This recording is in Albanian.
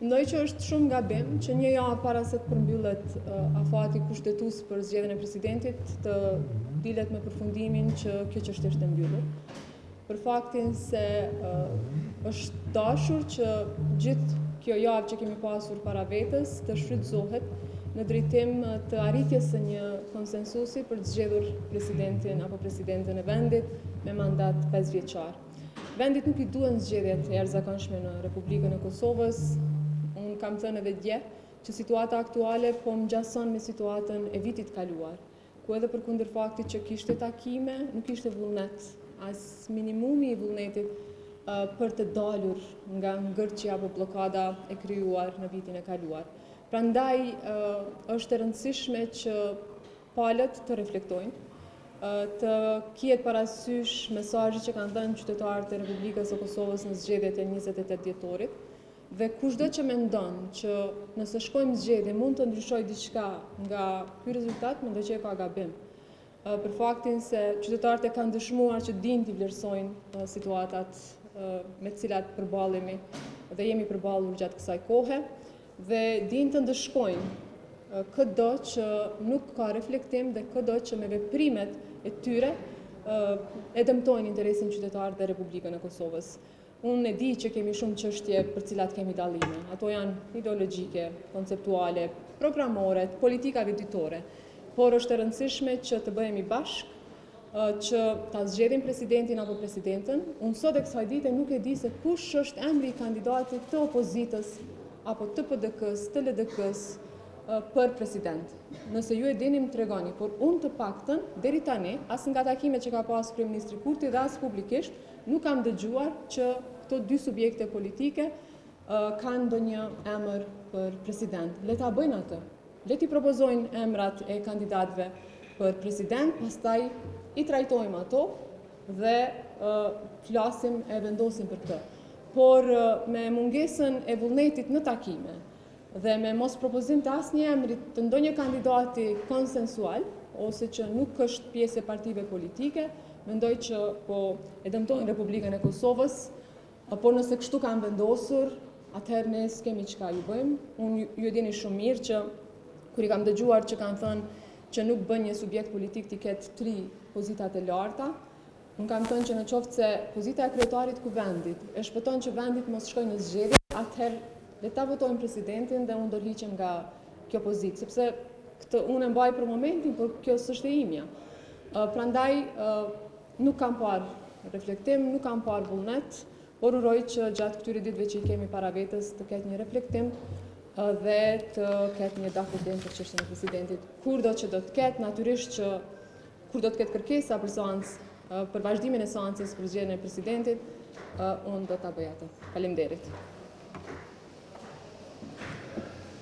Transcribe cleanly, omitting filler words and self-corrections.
Mendoj që është shumë gabim që një javë para se të përmbyllet afati kushtetues për zgjedhjen e presidentit të dilet me përfundimin që kjo çështje është e mbyllur. Për faktin se është dashur që gjithë kjo javë që kemi pasur para vetes të shfrytëzohet në drejtim të arritjes së një konsensusi për të zgjedhur presidentin apo presidenten e vendit me mandat 5 vjeçar. Vendit nuk I duhen zgjedhjet e jashtëzakonshme në Republikën e Kosovës. Unë kam thënë edhe dje që situata aktuale po ngjason me situatën e vitit kaluar, ku edhe përkundër faktit që kishte takime, nuk ishte vullnet, as minimumi I vullnetit për të dalur nga ngërçja apo bllokada e krijuar në vitin e kaluar. Prandaj është e rëndësishme që palët të reflektojnë, të kihet parasysh mesazhet që kanë dhënë qytetarët e Republikës së Kosovës në zgjedhjet e 28 dhjetorit, dhe kushdo që mendon që nëse shkojmë zgjedhje mund të ndryshojë diçka nga ky rezultat, mendoj që ka gabim. Për faktin se qytetarët e kanë dëshmuar që dinë t'i vlerësojnë situatat me të cilat përballemi dhe jemi përballur gjatë kësaj kohe dhe dinë të ndëshkojnë çdo që nuk ka reflektim dhe çdo që me veprimet e tyre e dëmtojnë interesin qytetarë dhe Republikën e Kosovës. Unë e di që kemi shumë çështje për cilat kemi dallime. Ato janë ideologjike, konceptuale, programore, politikave ditore. Por është e rëndësishme që të bëhemi bashkë, që ta zgjedhim presidentin apo presidenten. Unë sot e kësaj dite nuk e di se kush është emri I kandidatit të opozitës apo të PDK-s, të LDK-s për president. Nëse ju e dini më tregoni, por unë të paktën deri tani, as nga takimet që ka pasur kryeministri Kurti dhe as publikisht, nuk kam dëgjuar që këto dy subjekte politike kanë ndonjë emër për president. Le ta bëjnë atë. Le t'i propozojnë emrat e kandidatëve për president, pastaj I trajtojmë ato dhe flasim e vendosim për këtë. Por me mungesën e vullnetit në takime dhe me mos propozim të asnjë emri të ndonjë kandidati konsensual ose që nuk është pjesë e partive politike, mendoj që po e dëmtojnë Republikën e Kosovës, por nëse kështu kanë vendosur, atëherë ne s'kemi çka ju bëjmë. Unë ju dini shumë mirë që kur I kam dëgjuar që kanë thënë që nuk bën një subjekt politik t'i ketë 3 pozitat e larta, unë kam thënë që në qoftë se pozita e kryetarit kuvendit e shpëton që vendit mos shkojë në zgjedhje, atëherë le ta votojmë presidentin dhe unë ndërhiqem nga kjo pozitë, sepse këtë unë e mbaj për momentin, por kjo s'është e imja. Prandaj nuk kam parë reflektim, nuk kam parë vullnet, por uroj që gjatë këtyre ditëve që I kemi para vetes të ketë një reflektim dhe të ketë një dakodim për çështjen e presidentit. Kurdo që do të ketë, natyrisht që kur do të ketë kërkesa për seancë, për vazhdimin e seancës për zgjedhjen e presidentit, unë do ta bëj atë. Faleminderit.